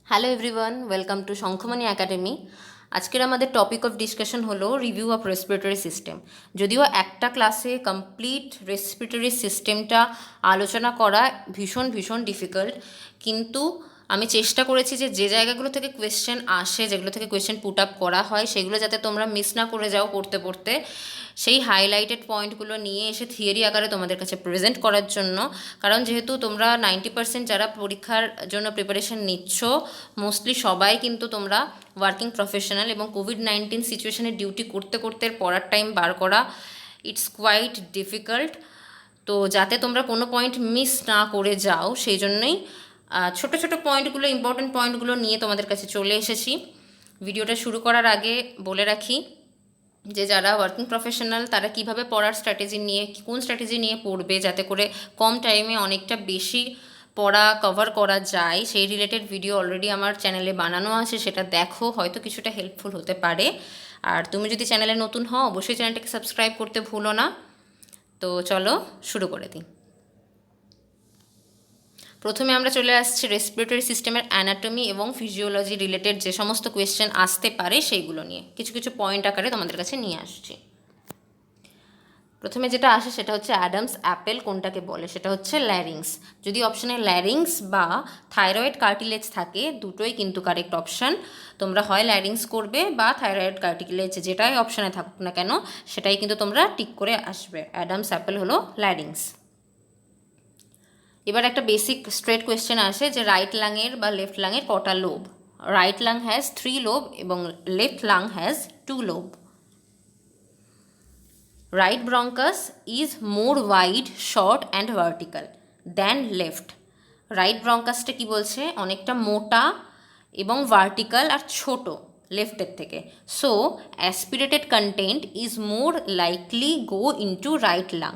Hello everyone, welcome to Shankhamani academy. আজকের আমাদের topic of discussion হলো রিভিউ অফ রেসপিরেটরি সিস্টেম। যদিও একটা ক্লাসে কমপ্লিট রেসপিরেটরি সিস্টেমটা আলোচনা করা ভীষণ ভীষণ ডিফিকাল্ট, কিন্তু আমি চেষ্টা করেছি যে যে জায়গাগুলো থেকে কোয়েশ্চেন আসে, যেগুলো থেকে কোয়েশ্চেন পুট আপ করা হয়, সেগুলো যাতে তোমরা মিস না করে যাও পড়তে পড়তে, সেই হাইলাইটেড পয়েন্টগুলো নিয়ে এসে থিওরি আকারে তোমাদের কাছে প্রেজেন্ট করার জন্য। কারণ যেহেতু তোমরা 90% যারা পরীক্ষার জন্য প্রিপারেশন নিচ্ছ, মোস্টলি সবাই কিন্তু তোমরা ওয়ার্কিং প্রফেশনাল, এবং কোভিড-19 সিচুয়েশনে ডিউটি করতে করতে পড়ার টাইম বার করা ইটস কোয়াইট ডিফিকাল্ট। তো যাতে তোমরা কোনো পয়েন্ট মিস না করে যাও, সেই জন্যই ছোটো ছোটো পয়েন্টগুলো, ইম্পর্টেন্ট পয়েন্টগুলো নিয়ে তোমাদের কাছে চলে এসেছি। ভিডিওটা শুরু করার আগে বলে রাখি যে যারা ওয়ার্কিং প্রফেশনাল তারা কিভাবে পড়ার স্ট্র্যাটেজি নিয়ে, কোন স্ট্র্যাটেজি নিয়ে পড়বে যাতে করে কম টাইমে অনেকটা বেশি পড়া কভার করা যায়, সেই রিলেটেড ভিডিও অলরেডি আমার চ্যানেলে বানানো আছে, সেটা দেখো, হয়তো কিছুটা হেল্পফুল হতে পারে। আর তুমি যদি চ্যানেলে নতুন হও, অবশ্যই চ্যানেলটাকে সাবস্ক্রাইব করতে ভুলো না। তো চলো শুরু করে দিই। প্রথমে আমরা চলে আসছি রেসপিরেটরি সিস্টেমের অ্যানাটমি এবং ফিজিওলজি রিলেটেড যে সমস্ত কোয়েশ্চেন আসতে পারে সেইগুলো নিয়ে কিছু কিছু পয়েন্ট আকারে তোমাদের কাছে নিয়ে আসছি। প্রথমে যেটা আসে সেটা হচ্ছে অ্যাডামস অ্যাপেল কোনটাকে বলে, সেটা হচ্ছে ল্যারিংস। যদি অপশানে ল্যারিংস বা থাইরয়েড কার্টিলেজ থাকে, দুটোই কিন্তু কারেক্ট অপশান। তোমরা হয় ল্যারিংস করবে বা থাইরয়েড কার্টিলেজ, যেটাই অপশানে থাকুক না কেন সেটাই কিন্তু তোমরা টিক করে আসবে। অ্যাডামস অ্যাপেল হলো ল্যারিংস। এবার একটা বেসিক স্ট্রেট কোয়েশ্চেন আসে যে রাইট লাংয়ের বা লেফট লাংয়ের কটা lobe. Right lung has 3 lobe এবং left lung has 2 lobe. Right bronchus is more wide, short and vertical than left. Right ব্রঙ্কাসটা কি বলছে, অনেকটা মোটা এবং ভার্টিক্যাল আর ছোট লেফটের থেকে। So aspirated content is more likely go into right lung.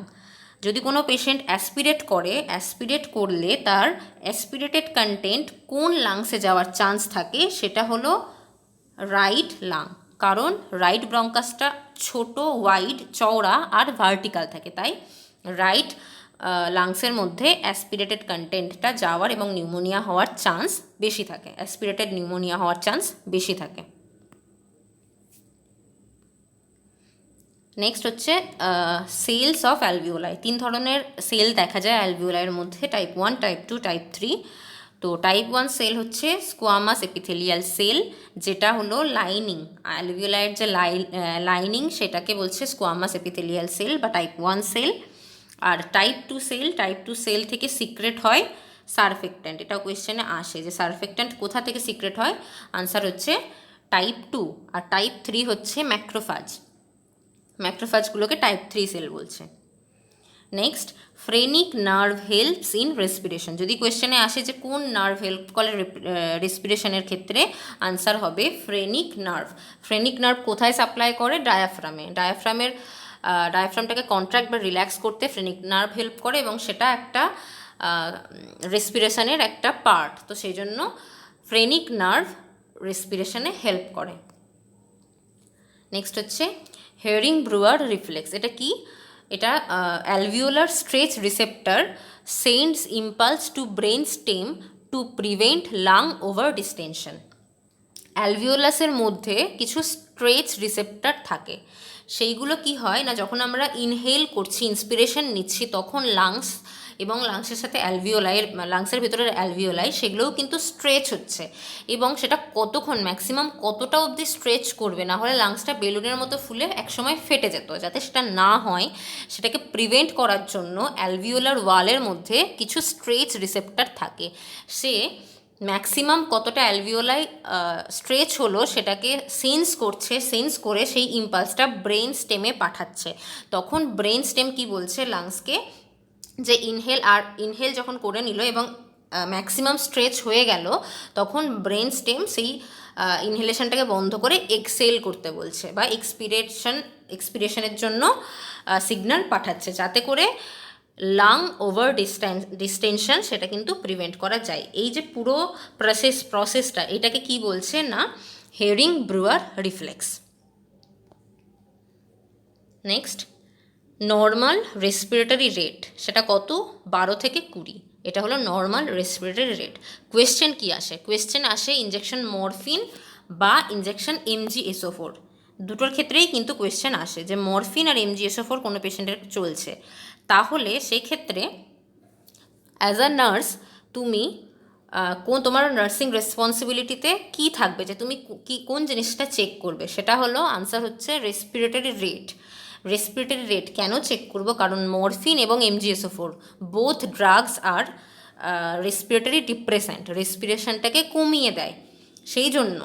যদি কোনো পেশেন্ট অ্যাসপিরেট করলে তার অ্যাসপিরেটেড কন্টেন্ট কোন লাংসে যাওয়ার চান্স থাকে, সেটা হলো রাইট লাং। কারণ রাইট ব্রঙ্কাসটা ছোট, ওয়াইড, চওড়া আর ভার্টিক্যাল থাকে, তাই রাইট লাংসের মধ্যে অ্যাসপিরেটেড কন্টেন্টটা যাওয়ার এবং নিউমোনিয়া হওয়ার চান্স বেশি থাকে, অ্যাসপিরেটেড নিউমোনিয়া হওয়ার চান্স বেশি থাকে। নেক্সট হচ্ছে সেলস অফ অ্যালভিওলাই। 3 ধরনের সেল দেখা যায় অ্যালভিওলাইয়ের মধ্যে, টাইপ 1, টাইপ 2, টাইপ 3। তো টাইপ 1 সেল হচ্ছে স্কোয়ামাস এপিথেলিয়াল সেল, যেটা হলো লাইনিং, অ্যালভিওলাইয়ের যে লাইনিং সেটাকে বলছে স্কোয়ামাস এপিথেলিয়াল সেল বা টাইপ 1 সেল। আর টাইপ 2 সেল থেকে সিক্রেট হয় সারফেক্ট্যান্ট। এটাও কোয়েশ্চেনে আসে যে সারফেক্ট্যান্ট কোথা থেকে সিক্রেট হয়, আনসার হচ্ছে টাইপ 2। আর টাইপ 3 হচ্ছে ম্যাক্রোফাজগুলোকে টাইপ 3 সেল বলছে। Next, phrenic nerve helps in respiration. যদি কোয়েশ্চেনে আসে যে কোন নার্ভ হেল্প করে রেসপিরেশনের ক্ষেত্রে, আনসার হবে ফ্রেনিক নার্ভ। ফ্রেনিক নার্ভ কোথায় সাপ্লাই করে, ডায়াফ্রামটাকে কন্ট্রাক্ট বা রিল্যাক্স করতে ফ্রেনিক নার্ভ হেল্প করে, এবং সেটা একটা রেসপিরেশনের একটা পার্ট। তো সেই জন্য ফ্রেনিক নার্ভ রেসপিরেশনে হেল্প করে। নেক্সট হচ্ছে হেয়ারিং ব্রুয়ার রিফ্লেক্স। এটা কি, এটা alveolar stretch receptor sends impulse to brain stem to prevent lung over distension. অ্যালভিওলাসের মধ্যে কিছু স্ট্রেচ রিসেপ্টর থাকে, সেইগুলো কি হয় না, যখন আমরা ইনহেল করছি, ইন্সপিরেশন নিচ্ছি, তখন লাংস এবং লাংসের সাথে লাংসের ভেতরের অ্যালভিওলাই সেগুলোও কিন্তু স্ট্রেচ হচ্ছে, এবং সেটা কতক্ষণ, ম্যাক্সিমাম কতটা অবধি স্ট্রেচ করবে, না হলে লাংসটা বেলুনের মতো ফুলে একসময় ফেটে যেত। যাতে সেটা না হয়, সেটাকে প্রিভেন্ট করার জন্য অ্যালভিওলার ওয়ালের মধ্যে কিছু স্ট্রেচ রিসেপ্টর থাকে। সে ম্যাক্সিমাম কতটা অ্যালভিওলাই স্ট্রেচ হলো সেটাকে সেন্স করে সেই ইম্পালসটা ব্রেন স্টেমে পাঠাচ্ছে। তখন ব্রেন স্টেম কি বলছে লাংসকে, যে ইনহেল যখন করে নিল এবং ম্যাক্সিমাম স্ট্রেচ হয়ে গেল, তখন ব্রেন স্টেম সেই ইনহেলেশনটাকে বন্ধ করে এক্সেল করতে বলছে, বা এক্সপিরেশনের জন্য সিগন্যাল পাঠাচ্ছে, যাতে করে লাং ওভার ডিস্টেনশন সেটা কিন্তু প্রিভেন্ট করা যায়। এই যে পুরো প্রসেসটা, এটাকে কি বলছে না, Hering Breuer reflex. Next, normal respiratory rate, সেটা কত, 12 থেকে 20। এটা হলো নর্মাল রেসপিরেটরি রেট। কোয়েশ্চেন কি আসে? কোয়েশ্চেন আসে ইনজেকশন মরফিন বা ইনজেকশন MgSO4, দুটোর ক্ষেত্রেই কিন্তু কোয়েশ্চেন আসে যে মরফিন আর MgSO4 কোনো পেশেন্টের চলছে, তাহলে সেই ক্ষেত্রে অ্যাজ আ নার্স তুমি তোমার নার্সিং রেসপন্সিবিলিটিতে কি থাকবে, যে তুমি কোন জিনিসটা চেক করবে, সেটা হলো আনসার হচ্ছে রেসপিরেটরি রেট। রেসপিরেটরি রেট কেন চেক করব? কারণ মরফিন এবং MgSO4 বোথ ড্রাগস আর রেসপিরেটরি ডিপ্রেসেন্ট, রেসপিরেশনটাকে কমিয়ে দেয়, সেই জন্য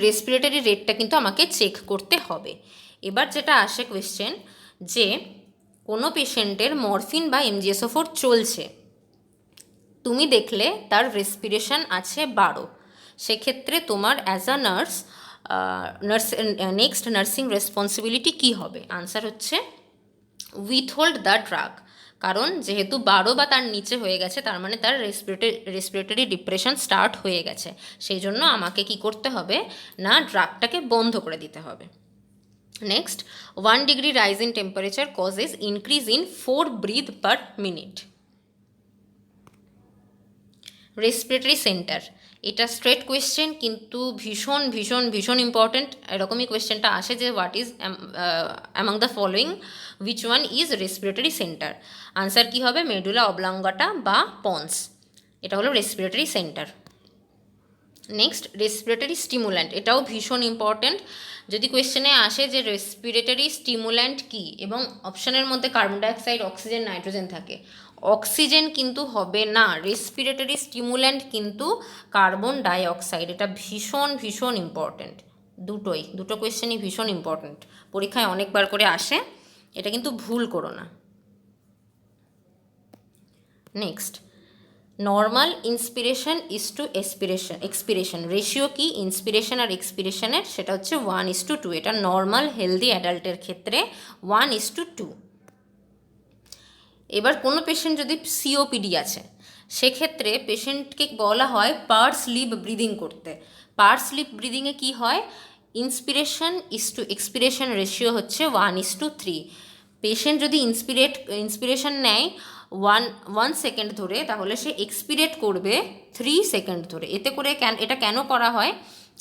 রেসপিরেটরি রেটটা কিন্তু আমাকে চেক করতে হবে। এবার যেটা আসে কোয়েশ্চেন, যে কোনো পেশেন্টের মরফিন বা MgSO4 চলছে, তুমি দেখলে তার রেসপিরেশন আছে 12, সেক্ষেত্রে তোমার as a nurse next nursing responsibility কী হবে? আনসার হচ্ছে উইথহোল্ড দ্য ড্রাগ। কারণ যেহেতু 12 বা তার নিচে হয়ে গেছে, তার মানে তার রেসপিরেটরি ডিপ্রেশন স্টার্ট হয়ে গেছে, সেই জন্য আমাকে কি করতে হবে না, ড্রাগটাকে বন্ধ করে দিতে হবে। Next, 1 degree rise in temperature causes increase in 4 breath per minute. Respiratory center, এটা স্ট্রেট কোয়েশ্চেন কিন্তু ভীষণ ভীষণ ভীষণ ইম্পর্ট্যান্ট। এরকমই কোয়েশ্চেনটা আসে যে what is among the following which one is respiratory center? Answer কী হবে? মেডুলা অবলাঙ্গাটা বা পন্স, এটা হলো respiratory center. Next, respiratory stimulant, এটাও ভীষণ ইম্পর্ট্যান্ট। যদি কোয়েশ্চেনে আসে যে রেসপিরেটরি স্টিমুল্যান্ট কী এবং অপশানের মধ্যে কার্বন ডাইঅক্সাইড, অক্সিজেন, নাইট্রোজেন থাকে, অক্সিজেন কিন্তু হবে না, রেসপিরেটরি স্টিমুল্যান্ট কিন্তু কার্বন ডাইঅক্সাইড। এটা ভীষণ ভীষণ ইম্পর্ট্যান্ট, দুটো কোয়েশ্চেনই ভীষণ ইম্পর্ট্যান্ট, পরীক্ষায় অনেকবার করে আসে, এটা কিন্তু ভুল করো না। Next, normal inspiration is to expiration ratio কি ইন্সপিরেশন আর এক্সপিরেশনের? সেটা হচ্ছে 1:2। এটা নর্মাল হেলদি অ্যাডাল্টের ক্ষেত্রে 1:2। এবার কোনো পেশেন্ট যদি COPD আছে, সেক্ষেত্রে পেশেন্টকে বলা হয় পার স্লিপ ব্রিদিং করতে। পার স্লিপ ব্রিদিংয়ে কী হয়? Inspiration is to expiration ratio হচ্ছে 1:3। পেশেন্ট যদি ইন্সপিরেশন নেয় 1 সেকেন্ড ধরে, তাহলে সে এক্সপিরেট করবে 3 সেকেন্ড ধরে। এতে করে এটা কেন করা হয়?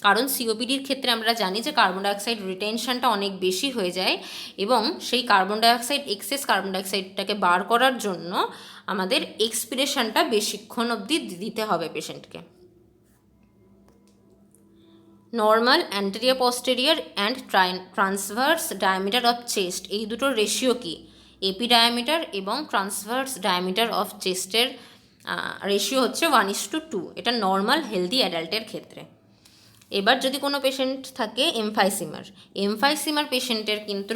কারণ COPDর ক্ষেত্রে আমরা জানি যে কার্বন ডাইঅক্সাইড রিটেনশনটা অনেক বেশি হয়ে যায়, এবং সেই কার্বন ডাইঅক্সাইড, এক্সেস কার্বন ডাইঅক্সাইডটাকে বার করার জন্য আমাদের এক্সপিরেশনটা বেশিক্ষণ অবধি দিতে হবে পেশেন্টকে। Normal, anterior posterior and transverse diameter of chest, এই দুটোর রেশিও কি? এপি ডায়ামিটার এবং ট্রান্সভার্স ডায়ামিটার অফ চেস্টের রেশিও হচ্ছে 1:2। এটা নর্মাল হেলদি অ্যাডাল্টের ক্ষেত্রে। এবার যদি কোনো পেশেন্ট থাকে এমফাইসিমার পেশেন্টের কিন্তু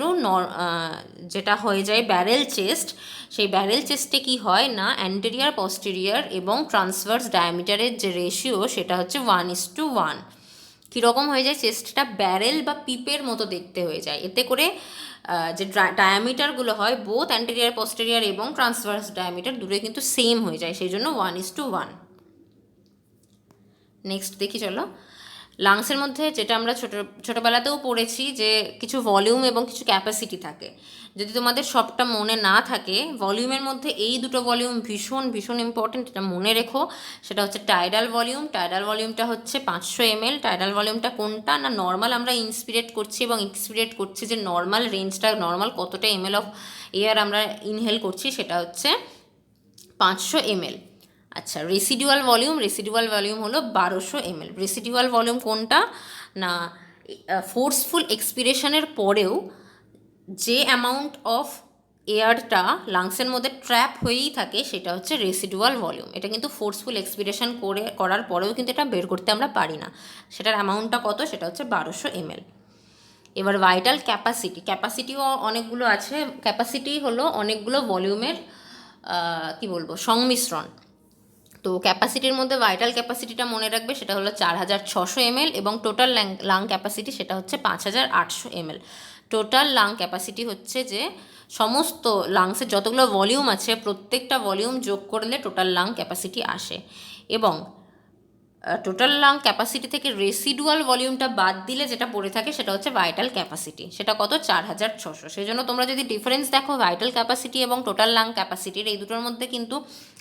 যেটা হয়ে যায় ব্যারেল চেস্ট, সেই ব্যারেল চেস্টে কি হয় না, অ্যান্টেরিয়র পস্টেরিয়র এবং ট্রান্সভার্স ডায়ামিটারের যে রেশিও সেটা হচ্ছে 1:1। কীরকম হয়ে যায়? চেস্টটা ব্যারেল বা পিপের মতো দেখতে হয়ে যায়। এতে করে যে ডায়ামিটারগুলো হয়, বোথ অ্যান্টেরিয়র পস্টেরিয়র এবং ট্রান্সভার্স ডায়ামিটার দুটোই কিন্তু সেম হয়ে যায়, সেই জন্য 1:1। নেক্সট দেখি চলো। লাংসের মধ্যে যেটা আমরা ছোটোবেলাতেও পড়েছি যে কিছু ভলিউম এবং কিছু ক্যাপাসিটি থাকে। যদি তোমাদের সবটা মনে না থাকে, ভলিউমের মধ্যে এই দুটো ভলিউম ভীষণ ভীষণ ইম্পর্টেন্ট, এটা মনে রেখো। সেটা হচ্ছে টাইডাল ভলিউম। টাইডাল ভলিউমটা হচ্ছে 500 ml। টাইডাল ভলিউমটা কোনটা না, নর্মাল আমরা ইন্সপিরেট করছি এবং এক্সপিরেট করছি, যে নর্মাল রেঞ্জটা, নর্মাল কতটা ml অফ এয়ার আমরা ইনহেল করছি, সেটা হচ্ছে 500 ml। আচ্ছা, রেসিডুয়াল ভলিউম হলো 1200 ml। রেসিডুয়াল ভলিউম কোনটা না, ফোর্সফুল এক্সপিরেশনের পরেও যে অ্যামাউন্ট অফ এয়ারটা লাংসের মধ্যে ট্র্যাপ হয়েই থাকে, সেটা হচ্ছে রেসিডুয়াল ভলিউম। এটা কিন্তু ফোর্সফুল এক্সপিরেশন করার পরেও কিন্তু এটা বের করতে আমরা পারি না। সেটার অ্যামাউন্টটা কত? সেটা হচ্ছে 1200 ml। এবার ভাইটাল ক্যাপাসিটিও অনেকগুলো আছে। ক্যাপাসিটি হলো অনেকগুলো ভলিউমের সংমিশ্রণ। তো ক্যাপাসিটির মধ্যে ভাইটাল ক্যাপাসিটিটা মনে রাখবে, সেটা হলো 4600 ml, এবং টোটাল লাং ক্যাপাসিটি সেটা হচ্ছে 5800 ml। টোটাল লাং ক্যাপাসিটি হচ্ছে যে সমস্ত লাংসের যতগুলো ভলিউম আছে, প্রত্যেকটা ভলিউম যোগ করলে টোটাল লাং ক্যাপাসিটি আসে, এবং টোটাল লাং ক্যাপাসিটি থেকে রেসিডুয়াল ভলিউমটা বাদ দিলে যেটা পড়ে থাকে সেটা হচ্ছে ভাইটাল ক্যাপাসিটি। সেটা কত? 4600। সেই জন্য তোমরা যদি ডিফারেন্স দেখো ভাইটাল ক্যাপাসিটি এবং টোটাল লাং ক্যাপাসিটির, এই দুটোর মধ্যে কিন্তু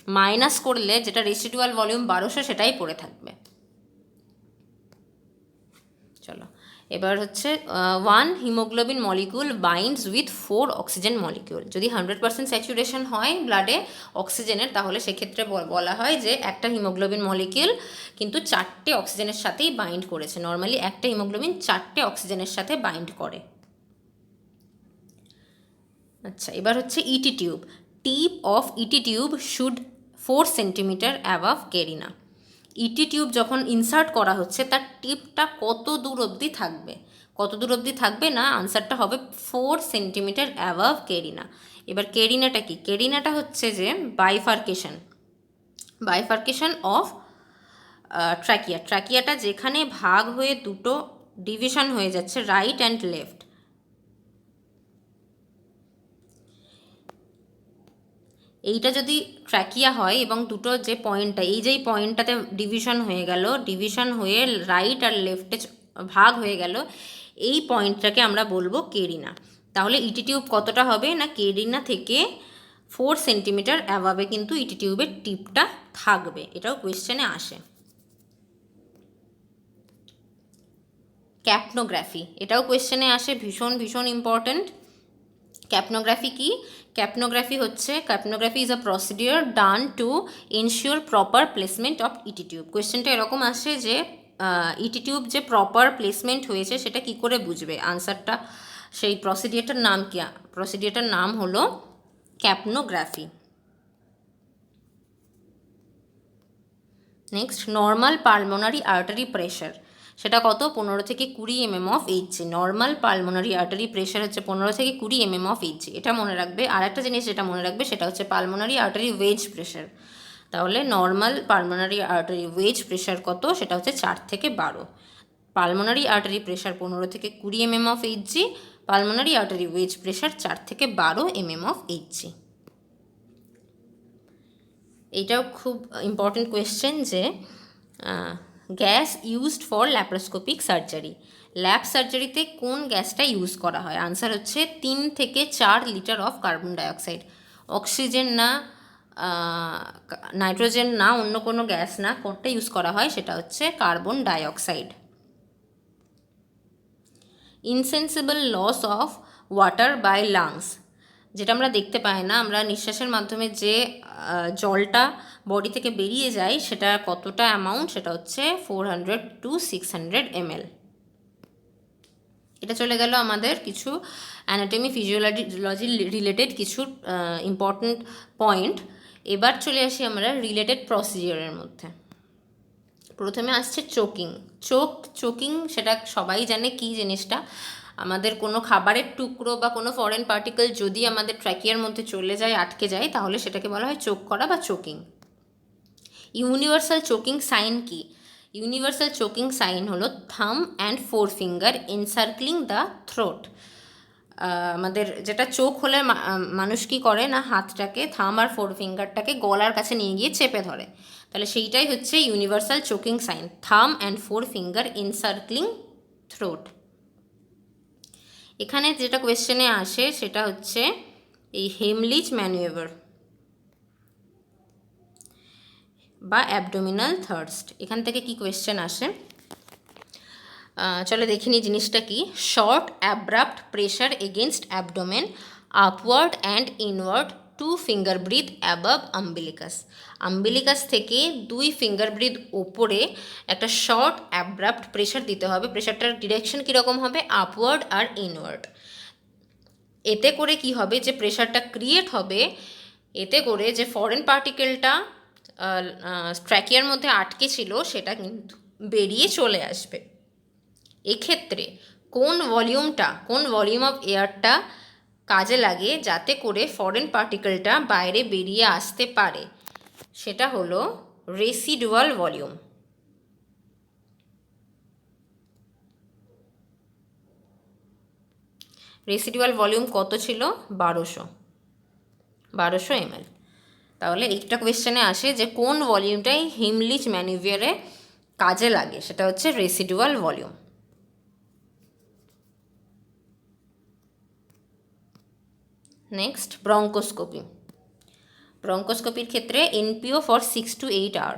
মাইনাস করলে যেটা রেসিডুয়াল ভলিউম 1200 সেটাই পড়ে থাকবে। চলো এবার হচ্ছে 1 haemoglobin molecule binds with 4 oxygen molecule. যদি 100% স্যাচুরেশন হয় ব্লাডে অক্সিজেনের, তাহলে সেক্ষেত্রে বলা হয় যে একটা হিমোগ্লোবিন মলিকিউল কিন্তু 4টে অক্সিজেনের সাথেই বাইন্ড করেছে। নর্মালি একটা হিমোগ্লোবিন 4টে অক্সিজেনের সাথে বাইন্ড করে। আচ্ছা, এবার হচ্ছে ET tube. Tip of ET tube should 4 centimeter above carina. ET tube যখন ইনসার্ট করা হচ্ছে তার টিপটা কত দূর অবধি থাকবে? কত দূর অবধি থাকবে না, আনসারটা হবে 4 সেন্টিমিটার অ্যাবাভ কেরিনা। এবার কেরিনাটা কি? কেরিনাটা হচ্ছে যে বাইফার্কেশন অফ ট্র্যাকিয়া। ট্র্যাকিয়াটা যেখানে ভাগ হয়ে দুটো ডিভিশন হয়ে যাচ্ছে, রাইট অ্যান্ড লেফট, এইটা যদি ট্র্যাকিয়া হয় এবং দুটো যে পয়েন্টটা, এই যেই পয়েন্টটাতে ডিভিশন হয়ে গেল, ডিভিশন হয়ে রাইট আর লেফটে ভাগ হয়ে গেল, এই পয়েন্টটাকে আমরা বলবো কেরিনা। তাহলে ইটি টিউব কতটা হবে না, কেরিনা থেকে 4 সেন্টিমিটার অ্যাভাবে কিন্তু ইটি টিউবের টিপটা থাকবে। এটাও কোয়েশ্চেনে আসে। ক্যাপনোগ্রাফি, এটাও কোয়েশ্চেনে আসে, ভীষণ ভীষণ ইম্পর্ট্যান্ট। ক্যাপনোগ্রাফি কি? Capnography is a procedure done to ensure proper placement of ET tube. কোয়েশ্চেনটা এরকম আসে যে ইটি টিউব যে প্রপার প্লেসমেন্ট হয়েছে সেটা কি করে বুঝবে? আনসারটা, সেই প্রসিডিওরটার নাম কি? প্রসিডিওরটার নাম হলো capnography. Next, normal pulmonary artery pressure, সেটা কত? 15 থেকে 20 mm of HG. Normal pulmonary artery pressure হচ্ছে 15 থেকে 20 mm অফ এইচজি, এটা মনে রাখবে। আর একটা জিনিস যেটা মনে রাখবে সেটা হচ্ছে পালমোনারি আর্টারি ওয়েজ প্রেশার। তাহলে normal pulmonary artery wedge pressure কত? সেটা হচ্ছে 4 থেকে 12। পালমোনারি আর্টারি প্রেশার 15 থেকে 20 mm of HG, pulmonary artery wedge pressure 4 থেকে 12 mm অফ এইচজি। এইটাও খুব ইম্পর্টেন্ট কোয়েশ্চেন যে gas used for laparoscopic surgery. Lap সার্জারিতে কোন গ্যাসটা ইউজ করা হয়? আনসার হচ্ছে 3 থেকে 4 litre of carbon dioxide. Oxygen না, নাইট্রোজেন না, অন্য কোনো গ্যাস না, কোনটা ইউজ করা হয়? সেটা হচ্ছে carbon dioxide. Insensible loss of water by lungs, যেটা আমরা দেখতে পাই না, আমরা নিঃশ্বাসের মাধ্যমে যে জলটা বডি থেকে বেরিয়ে যায় সেটা কতটা অ্যামাউন্ট? সেটা হচ্ছে 400 to 600 ml। এটা চলে গেল আমাদের কিছু অ্যানাটমি ফিজিওলজি রিলেটেড কিছু ইম্পর্ট্যান্ট পয়েন্ট। এবার চলে আসি আমরা রিলেটেড প্রসিডিওরের মধ্যে। প্রথমে আসছে চোকিং। চোকিং সেটা সবাই জানে কি জিনিসটা। আমাদের কোনো খাবারের টুকরো বা কোনো ফরেন পার্টিকেল যদি আমাদের ট্র্যাকিয়ার মধ্যে চলে যায়, আটকে যায়, তাহলে সেটাকে বলা হয় চোক করা বা চোকিং। ইউনিভার্সাল চোকিং সাইন কি? ইউনিভার্সাল চোকিং সাইন হলো থাম অ্যান্ড 4 ফিঙ্গার এনসার্কলিং দ্য থ্রোট। আমাদের যেটা চোখ হলে মানুষ কী করে না, হাতটাকে, থাম আর 4 ফিঙ্গারটাকে গলার কাছে নিয়ে গিয়ে চেপে ধরে। তাহলে সেইটাই হচ্ছে ইউনিভার্সাল চোকিং সাইন, থাম অ্যান্ড 4 ফিঙ্গার এনসার্কলিং থ্রোট। এখানে যেটা কোয়েশ্চেনে আসে সেটা হচ্ছে এই হেমলিচ ম্যানুয়েভার বা অ্যাবডোমিনাল থার্স্ট। এখান থেকে কি কোয়েশ্চেন আসে চলো দেখে নিই জিনিসটা কি। Short abrupt pressure against abdomen, upward and inward 2 finger breadth above umbilicus. Umbilicus থেকে 2 ফিঙ্গার ব্রিথ ওপরে একটা শর্ট অ্যাব্রাপ্ট প্রেশার দিতে হবে। প্রেশারটার ডিরেকশন কীরকম হবে? আপওয়ার্ড আর ইনওয়ার্ড। এতে করে কি হবে, যে প্রেশারটা ক্রিয়েট হবে, এতে করে যে ফরেন পার্টিকেলটা ট্র্যাকিয়ার মধ্যে আটকে ছিল সেটা কিন্তু বেরিয়ে চলে আসবে। এক্ষেত্রে কোন ভলিউম অফ এয়ারটা কাজে লাগে যাতে করে ফরেন পার্টিকেলটা বাইরে বেরিয়ে আসতে পারে? সেটা হলো রেসিডুয়াল ভলিউম। রেসিডুয়াল ভলিউম কত ছিল? 1200 ml। তাহলে একটা কোয়েশ্চেনে আসে যে কোন ভলিউমটাই হেমলিচ ম্যানুভিয়ারে কাজে লাগে, সেটা হচ্ছে রেসিডুয়াল ভলিউম। Next, bronchoscopy. ব্রঙ্কোস্কোপির ক্ষেত্রে NPO for 6 to 8 hour.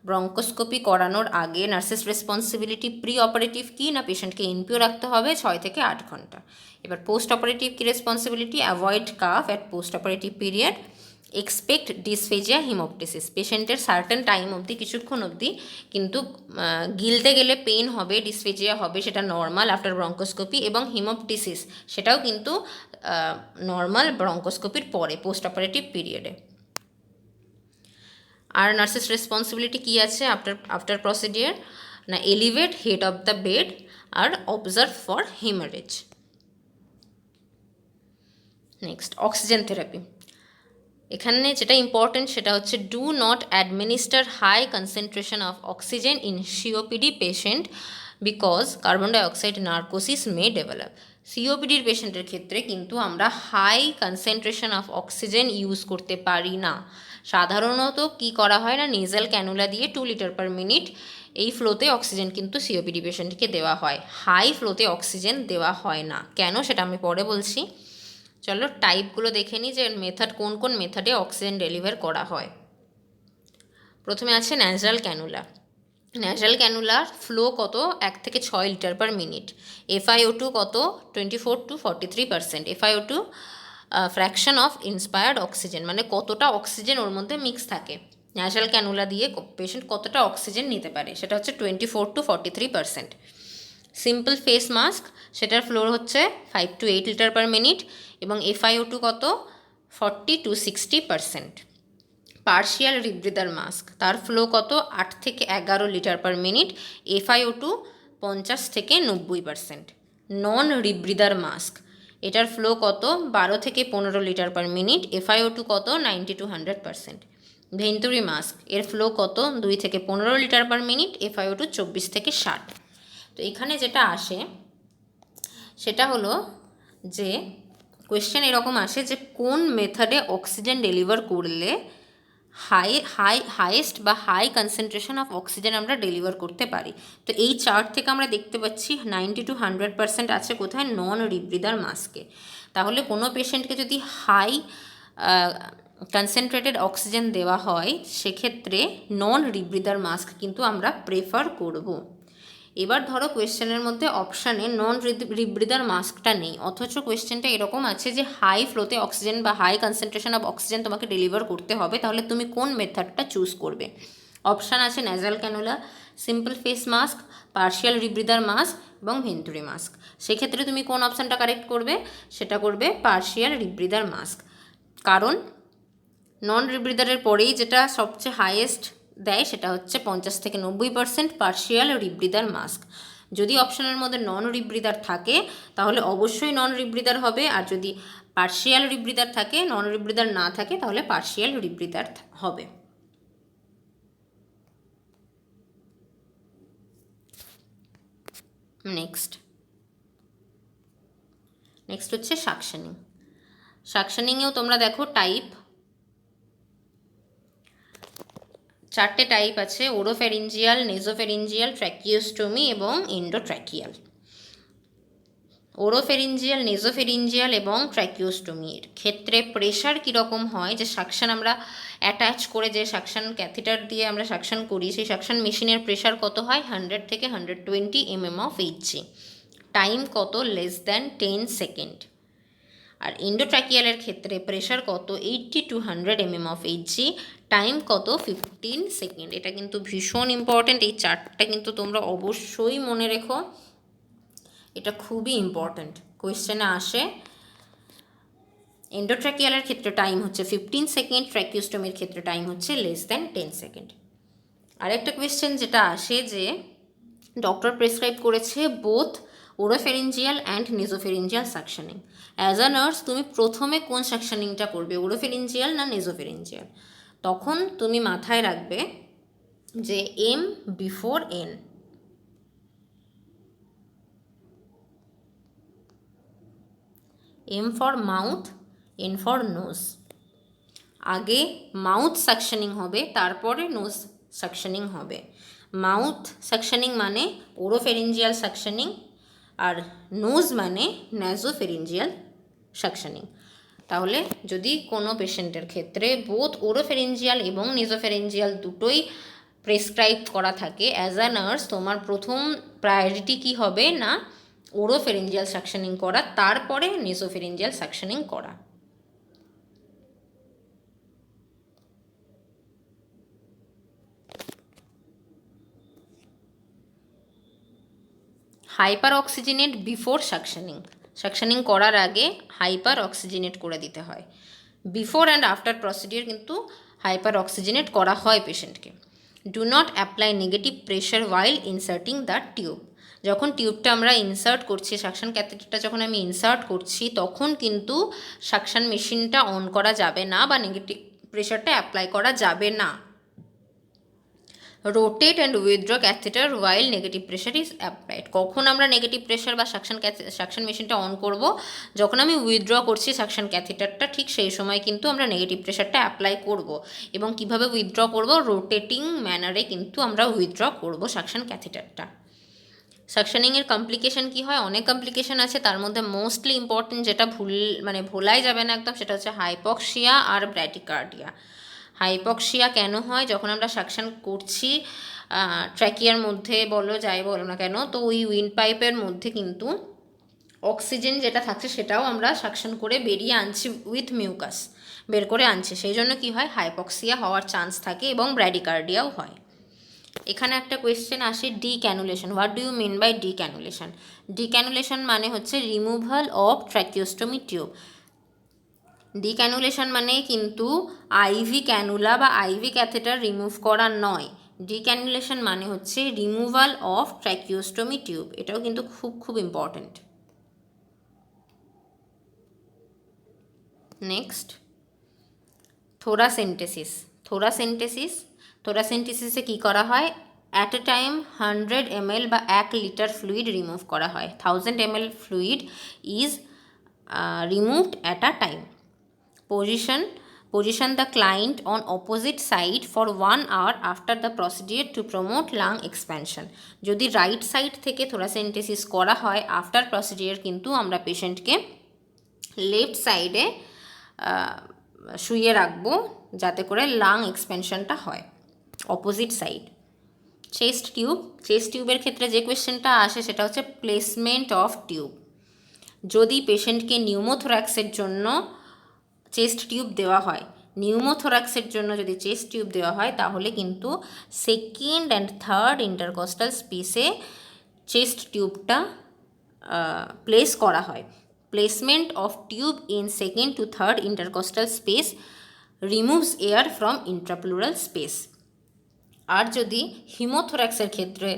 Bronchoscopy করানোর আগে নার্সেস রেসপন্সিবিলিটি প্রি অপারেটিভ কী না পেশেন্টকে এনপিও রাখতে হবে 6 থেকে 8 ঘন্টা। এবার পোস্ট অপারেটিভ কী responsibility? Avoid cough at post operative period, expect dysphagia hemoptysis. পেশেন্টের সার্টেন টাইম অবধি, কিছুক্ষণ অবধি কিন্তু গিলতে গেলে পেন হবে, ডিসফেজিয়া হবে, সেটা নর্মাল আফটার ব্রঙ্কোস্কোপি, এবং হিমোপটিসিস সেটাও কিন্তু নর্মাল ব্রঙ্কোস্কোপির পরে পোস্ট অপারেটিভ পিরিয়ডে। আর নার্সেস রেসপন্সিবিলিটি কী আছে আফটার প্রসিডিওর? না elevate head of the bed আর observe for hemorrhage. Next oxygen therapy. এখানে যেটা ইম্পর্টেন্ট সেটা হচ্ছে do not administer high concentration of oxygen in COPD patient because carbon dioxide narcosis may develop. সিওপিডির পেশেন্টের ক্ষেত্রে কিন্তু আমরা high concentration of oxygen use করতে পারি না। সাধারণত কি করা হয় না, নেজাল ক্যানুলা দিয়ে 2 লিটার পার মিনিট এই ফ্লোতে অক্সিজেন কিন্তু সিওপিডি পেশেন্টকে দেওয়া হয়, হাই ফ্লোতে অক্সিজেন দেওয়া হয় না। কেন সেটা আমি পরে বলছি। চলো টাইপগুলো দেখে নিই যে মেথড কোন কোন মেথডে অক্সিজেন ডেলিভার করা হয়। প্রথমে আছে ন্যাজাল ক্যানুলা। ন্যাজাল ক্যানুলার ফ্লো কত? 1 থেকে 6 লিটার পার মিনিট। FiO2 কত? 24 to 43%। FiO2 fraction of inspired oxygen, মানে কতটা অক্সিজেন ওর মধ্যে মিক্স থাকে। ন্যাজাল ক্যানুলা দিয়ে পেশেন্ট কতটা অক্সিজেন নিতে পারে সেটা হচ্ছে 24 to 43%। সিম্পল ফেস মাস্ক, সেটার ফ্লো হচ্ছে 5 to 8 লিটার পার মিনিট এবং FiO2 কত? 40 to 60%। পার্শিয়াল রিব্রিদার মাস্ক, তার ফ্লো কত? 8 থেকে 11 লিটার পার মিনিট, FiO2 50 থেকে 90%। নন রিব্রিদার মাস্ক, এটার ফ্লো কত? 12 থেকে 15 লিটার পার মিনিট, FiO2 কত? 90 to 100%। ভেন্তুরি মাস্ক, এর ফ্লো কত? 2 থেকে 15 লিটার পার মিনিট, FiO2 24 থেকে 60। তো এখানে যেটা আসে সেটা হলো যে কোয়েশ্চেন এরকম আসে যে কোন মেথডে অক্সিজেন ডেলিভার করলে হাইয়েস্ট বা হাই কনসেন্ট্রেশন অফ অক্সিজেন আমরা ডেলিভার করতে পারি। তো এই চার্ট থেকে আমরা দেখতে পাচ্ছি 90 to 100% আছে কোথায়? নন রিব্রিদার মাস্কে। তাহলে কোনো পেশেন্টকে যদি হাই কনসেন্ট্রেটেড অক্সিজেন দেওয়া হয় সেক্ষেত্রে নন রিব্রিদার মাস্ক কিন্তু আমরা প্রেফার করব। এবার ধরো কোয়েশ্চেনের মধ্যে অপশানে নন রিব্রিদার মাস্কটা নেই, অথচ কোয়েশ্চেনটা এরকম আছে যে হাই ফ্লোতে অক্সিজেন বা হাই কনসেন্ট্রেশন অফ অক্সিজেন তোমাকে ডেলিভার করতে হবে, তাহলে তুমি কোন মেথডটা চুজ করবে? অপশান আছে nasal cannula, simple face mask, partial rebreather mask এবং ভেন্টুরি মাস্ক। সেক্ষেত্রে তুমি কোন অপশানটা কারেক্ট করবে? সেটা করবে পার্শিয়াল রিব্রিদার মাস্ক। কারণ নন রিব্রিদারের পরেই যেটা সবচেয়ে হাইয়েস্ট দেয় সেটা হচ্ছে 50 থেকে 90% পার্শিয়াল রিব্রিদার মাস্ক। যদি অপশনের মধ্যে নন রিব্রিদার থাকে তাহলে অবশ্যই নন রিব্রিদার হবে, আর যদি পার্শিয়াল রিব্রিদার থাকে, নন রিব্রিদার না থাকে তাহলে পার্শিয়াল রিব্রিদার হবে। নেক্সট হচ্ছে সাকশনিং। সাকশনিংয়েও তোমরা দেখো টাইপ, 4টে টাইপ আছে, ওরোফেরিঞ্জিয়াল, নেজোফেরিঞ্জিয়াল, ট্র্যাকিওস্টোমি এবং এন্ডোট্র্যাকিয়াল। ওরোফেরিঞ্জিয়াল, নেজোফেরিঞ্জিয়াল এবং ট্র্যাকিওস্টোমির ক্ষেত্রে প্রেশার কীরকম হয়, যে সাকশন আমরা অ্যাটাচ করে যে সাকশন ক্যাথেটার দিয়ে আমরা সাকশন করি, সেই সাকশন মেশিনের প্রেশার কত হয়? 100 থেকে 120 mm of Hg। টাইম কত? Less than 10 second. আর এন্ডোট্র্যাকিয়ালের ক্ষেত্রে প্রেশার কত? 80 to 100 mm of Hg। Time কত? 15 সেকেন্ড। এটা কিন্তু ভীষণ ইম্পর্ট্যান্ট, এই চার্টটা কিন্তু তোমরা অবশ্যই মনে রেখো, এটা খুবই ইম্পর্ট্যান্ট, কোয়েশ্চেনে আসে। এন্ডোট্র্যাকিয়ালের ক্ষেত্রে টাইম হচ্ছে 15 সেকেন্ড, ট্র্যাকিওস্টোমির ক্ষেত্রে টাইম হচ্ছে লেস দ্যান 10 সেকেন্ড। আরেকটা কোয়েশ্চেন যেটা আসে যে ডক্টর প্রেসক্রাইব করেছে both oropharyngeal and nasopharyngeal suctioning. As a nurse তুমি প্রথমে কোন সাকশনিংটা করবে, ওরোফেরিঞ্জিয়াল না নেজোফেরিঞ্জিয়াল? তখন তুমি মাথায় রাখবে যে M before N. M for mouth, N for nose. আগে মাউথ সাকশনিং হবে, তারপরে নোজ সাকশনিং হবে। মাউথ সাকশনিং মানে ওরোফেরিঞ্জিয়াল সাকশনিং, আর নোজ মানে ন্যাজোফেরিঞ্জিয়াল সাকশনিং। তাহলে যদি কোনো পেশেন্টের ক্ষেত্রে বোথ ওরোফেরেঞ্জিয়াল এবং নেজোফেরেঞ্জিয়াল দুটোই প্রেসক্রাইব করা থাকে, অ্যাজ আ নার্স তোমার প্রথম প্রায়োরিটি কী হবে না ওরোফেরেঞ্জিয়াল সাকশনিং করা, তারপরে নেজোফেরেঞ্জিয়াল সাকশনিং করা। হাইপার অক্সিজেনেট বিফোর সাকশনিং, সাকশনিং করার আগে হাইপার অক্সিজেনেট করে দিতে হয়। বিফোর অ্যান্ড আফটার প্রসিডিওর কিন্তু হাইপার অক্সিজেনেট করা হয় পেশেন্টকে। Do not apply negative pressure while inserting the tube, যখন টিউবটা আমরা ইনসার্ট করছি, সাকশন ক্যাথেটারটা যখন আমি ইনসার্ট করছি, তখন কিন্তু সাকশন মেশিনটা অন করা যাবে না বা নেগেটিভ প্রেশারটা অ্যাপ্লাই করা যাবে না। Rotate and withdraw catheter while negative pressure is applied, কখন আমরা নেগেটিভ প্রেশার বা সাকশন মেশিনটা অন করব, যখন আমি উইথড্র করছি সাকশন ক্যাথেটারটা, ঠিক সেই সময় কিন্তু আমরা নেগেটিভ প্রেশারটা অ্যাপ্লাই করব। এবং কিভাবে উইথড্র করব, রোটেটিং ম্যানারে কিন্তু আমরা উইথড্র করব সাকশন ক্যাথেটারটা। সাকশনিংয়ের কমপ্লিকেশন কী হয়, অনেক কমপ্লিকেশন আছে, তার মধ্যে মোস্টলি ইম্পর্টেন্ট যেটা ভোলাই যাবে না একদম, সেটা হচ্ছে হাইপক্সিয়া আর ব্র্যাডিকার্ডিয়া। হাইপক্সিয়া কেন হয়, যখন আমরা সাকশন করছি ট্র্যাকিয়ার মধ্যে বলো যাই বলো না কেন, তো ওই উইন্ড পাইপের মধ্যে কিন্তু অক্সিজেন যেটা থাকছে সেটাও আমরা সাকশন করে বেরিয়ে আনছি, উইথ মিউকাস বের করে আনছি, সেই জন্য কী হয়, হাইপক্সিয়া হওয়ার চান্স থাকে এবং ব্র্যাডিকার্ডিয়াও হয়। এখানে একটা কোয়েশ্চেন আসে, decannulation, what do you mean by decannulation? Decannulation মানে হচ্ছে removal of tracheostomy tube. Decannulation মানে কিন্তু আইভি ক্যানুলা বা আইভি ক্যাথেটার রিমুভ করা নয়। ডিক্যানুলেশন মানে হচ্ছে রিমুভাল অফ ট্র্যাকিওস্টমি টিউব, এটাও কিন্তু খুব খুব ইম্পর্ট্যান্ট। Next, thoracentesis. থোরাসেন্টেসিসে কী করা হয়, অ্যাট এ টাইম 100 ml বা 1 লিটার ফ্লুইড রিমুভ করা হয়। 1000 ml fluid is removed at a time. Position the client on opposite side for 1 hour after the procedure to promote lung expansion. যদি right side থেকে thoracentesis করা হয় after procedure, কিন্তু আমরা পেশেন্টকে লেফট সাইডে শুইয়ে রাখবো যাতে করে লাং এক্সপেনশনটা হয়, অপোজিট সাইড। চেস্ট টিউবের ক্ষেত্রে যে কোয়েশ্চেনটা আসে সেটা হচ্ছে প্লেসমেন্ট অফ টিউব। যদি পেশেন্টকে নিউমোথোরাক্সের জন্য চেস্ট টিউব দেওয়া হয়, নিউমোথোরাক্সের জন্য যদি চেস্ট টিউব দেওয়া হয়, তাহলে কিন্তু সেকেন্ড অ্যান্ড থার্ড ইন্টারকস্টাল স্পেসে চেস্ট টিউবটা প্লেস করা হয়। Placement of tube in second to third intercostal space removes air from intrapleural space. আর যদি হিমোথোরাক্সের ক্ষেত্রে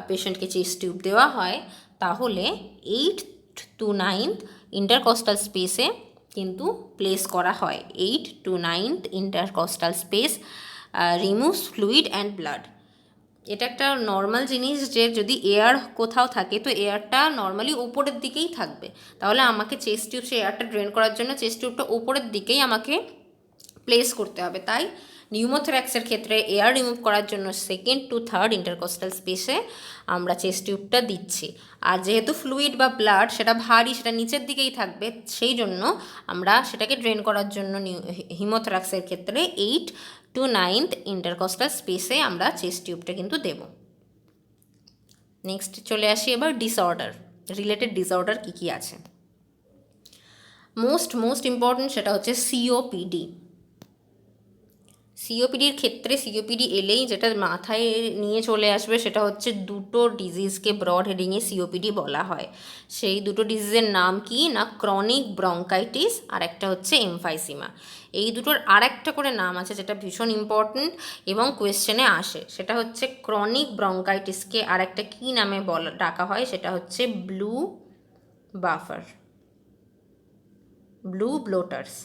পেশেন্টকে চেস্ট টিউব দেওয়া হয়, তাহলে 8th to 9th ইন্টারকস্টাল স্পেসে কিন্তু প্লেস করা হয়। 8th to 9th intercostal space removes fluid and blood. এটা একটা নর্মাল জিনিস যে যদি এয়ার কোথাও থাকে, তো এয়ারটা নর্মালি উপরের দিকেই থাকবে, তাহলে আমাকে চেস্ট টিউব সেই এয়ারটা ড্রেন করার জন্য চেস্ট টিউবটা উপরের দিকেই আমাকে প্লেস করতে হবে। তাই নিউমোথোরাক্সের ক্ষেত্রে এয়ার রিমুভ করার জন্য সেকেন্ড টু থার্ড ইন্টারকস্টাল স্পেসে আমরা চেস্ট টিউবটা দিচ্ছি। আর যেহেতু ফ্লুইড বা ব্লাড সেটা ভারী, সেটা নিচের দিকেই থাকবে, সেই জন্য আমরা সেটাকে ড্রেন করার জন্য হিমোথোরাক্সের ক্ষেত্রে 8th to 9th ইন্টারকস্টাল স্পেসে আমরা চেস্ট টিউবটা কিন্তু দেব। নেক্সট চলে আসি এবার ডিসঅর্ডার, রিলেটেড ডিসঅর্ডার কী কী আছে। মোস্ট ইম্পর্টেন্ট সেটা হচ্ছে সিওপিডি। সিওপিডির ক্ষেত্রে সিওপিডি এলেই যেটা মাথায় নিয়ে চলে আসবে সেটা হচ্ছে দুটো ডিজিজকে ব্রড হেডিংয়ে সিওপিডি বলা হয়। সেই দুটো ডিজিজের নাম কি না, ক্রনিক ব্রঙ্কাইটিস আর একটা হচ্ছে এমফাইসিমা। এই দুটোর আর একটা করে নাম আছে যেটা ভীষণ ইম্পর্ট্যান্ট এবং কোয়েশ্চেনে আসে, সেটা হচ্ছে ক্রনিক ব্রঙ্কাইটিসকে আর একটা কী নামে ডাকা হয়, সেটা হচ্ছে ব্লু ব্লোটার্স।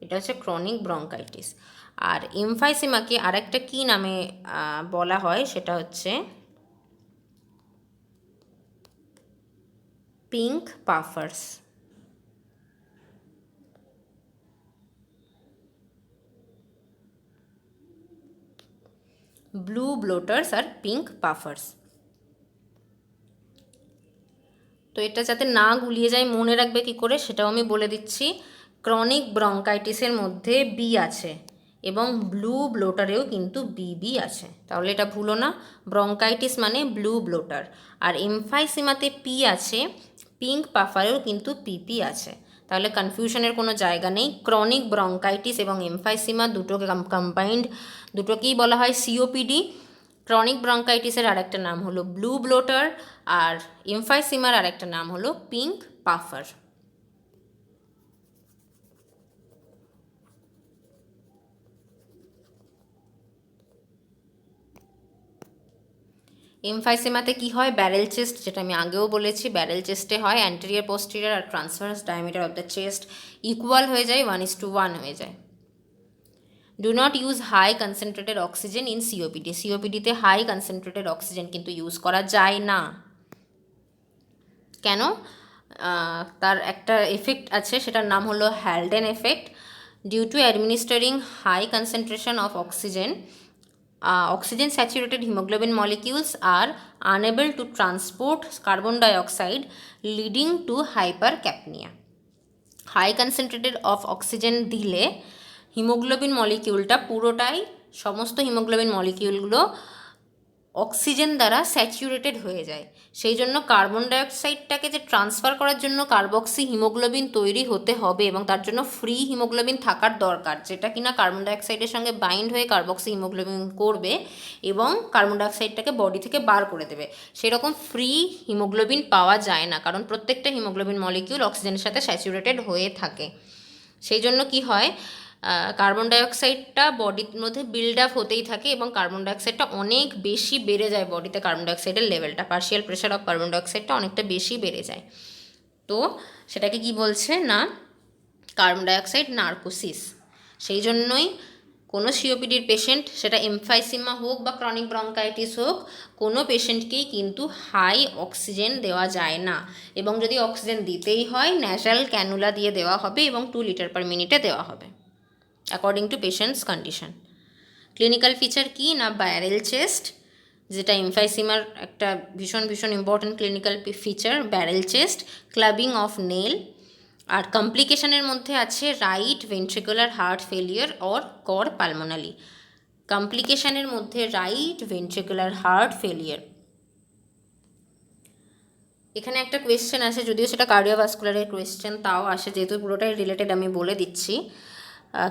এটা হচ্ছে ক্রনিক ব্রঙ্কাইটিস। আর এমফাইসিমাকে আরেকটা কী নামে বলা হয়, সেটা হচ্ছে পিঙ্ক পাফার্স। ব্লু ব্লোটার্স আর পিঙ্ক পাফার্স। এটা যাতে না গুলিয়ে যায় মনে রাখবে কি করে সেটাও আমি বলে দিচ্ছি। ক্রনিক ব্রঙ্কাইটিসের মধ্যে বি আছে এবং ব্লু ব্লোটারেও কিন্তু বিবি আছে, তাহলে এটা ভুলো না। ব্রঙ্কাইটিস মানে ব্লু ব্লোটার। আর এমফাইসিমাতে পি আছে, পিঙ্ক পাফারেও কিন্তু পিপি আছে, তাহলে কনফিউশনের কোনো জায়গা নেই। ক্রনিক ব্রঙ্কাইটিস এবং এমফাইসিমা দুটোকে কম্বাইন্ড, দুটোকেই বলা হয় সিওপিডি। ক্রনিক ব্রঙ্কাইটিসের আরেকটা নাম হলো ব্লু ব্লোটার, আর এমফাইসিমার আরেকটা নাম হলো পিঙ্ক পাফার। এমফাইসেমাতে কি হয়, ব্যারেল চেস্ট, যেটা আমি আগেও বলেছি, ব্যারেল চেস্টে হয় অ্যান্টেরিয়র পোস্টেরিয়র আর transverse diameter of the chest equal হয়ে যায়, 1:1 হয়ে যায়। Do not use high concentrated oxygen in COPD. সিওপিডিতে হাই কনসেন্ট্রেটেড অক্সিজেন কিন্তু ইউজ করা যায় না। কেন? তার একটা এফেক্ট আছে, সেটার নাম হলো Haldane effect. Due to administering high concentration of oxygen, oxygen saturated hemoglobin molecules are unable to transport carbon dioxide, leading to hypercapnia. High concentrated of oxygen দিলে হিমোগ্লোবিন মলিকিউলটা পুরোটাই, সমস্ত হিমোগ্লোবিন মলিকিউলগুলো অক্সিজেন দ্বারা স্যাচুরেটেড হয়ে যায়। সেই জন্য কার্বন ডাইঅক্সাইডটাকে যে ট্রান্সফার করার জন্য কার্বক্সি হিমোগ্লোবিন তৈরি হতে হবে এবং তার জন্য ফ্রি হিমোগ্লোবিন থাকার দরকার, যেটা কিনা কার্বন ডাইঅক্সাইডের সঙ্গে বাইন্ড হয়ে কার্বক্সি হিমোগ্লোবিন করবে এবং কার্বন ডাইঅক্সাইডটাকে বডি থেকে বার করে দেবে। সেরকম ফ্রি হিমোগ্লোবিন পাওয়া যায় না, কারণ প্রত্যেকটা হিমোগ্লোবিন মলিকিউল অক্সিজেনের সাথে স্যাচুরেটেড হয়ে থাকে। সেই জন্য কি হয়, কার্বন ডাইঅক্সাইডটা বডির মধ্যে বিল্ড আপ হতেই থাকে এবং কার্বন ডাইঅক্সাইডটা অনেক বেশি বেড়ে যায় বডিতে, কার্বন ডাইঅক্সাইডের লেভেলটা, পার্শিয়াল প্রেশার অফ কার্বন ডাইঅক্সাইডটা অনেকটা বেশি বেড়ে যায়। তো সেটাকে কি বলছে না, কার্বন ডাইঅক্সাইড নার্কোসিস। সেই জন্যই কোনো সিওপিডির পেশেন্ট, সেটা এমফাইসিমা হোক বা ক্রনিক ব্রঙ্কাইটিস হোক, কোনো পেশেন্টকেই কিন্তু হাই অক্সিজেন দেওয়া যায় না, এবং যদি অক্সিজেন দিতেই হয় ন্যাসাল ক্যানুলা দিয়ে দেওয়া হবে এবং 2 লিটার পার মিনিটে দেওয়া হবে according to patient's condition. Clinical feature কি না, ব্যারেল চেস্ট, যেটা এমফাইসিমার একটা ভীষণ ভীষণ important clinical feature, barrel chest, clubbing of nail. আর কমপ্লিকেশনের মধ্যে আছে right ventricular heart failure or cor pulmonale. কমপ্লিকেশনের মধ্যে রাইট ভেন্ট্রিকুলার হার্ট ফেলিয়ার। এখানে একটা কোয়েশ্চেন আসে, যদিও সেটা কার্ডিওভাস্কুলারের কোয়েশ্চেন, তাও আসে, যেহেতু পুরোটাই রিলেটেড আমি বলে দিচ্ছি।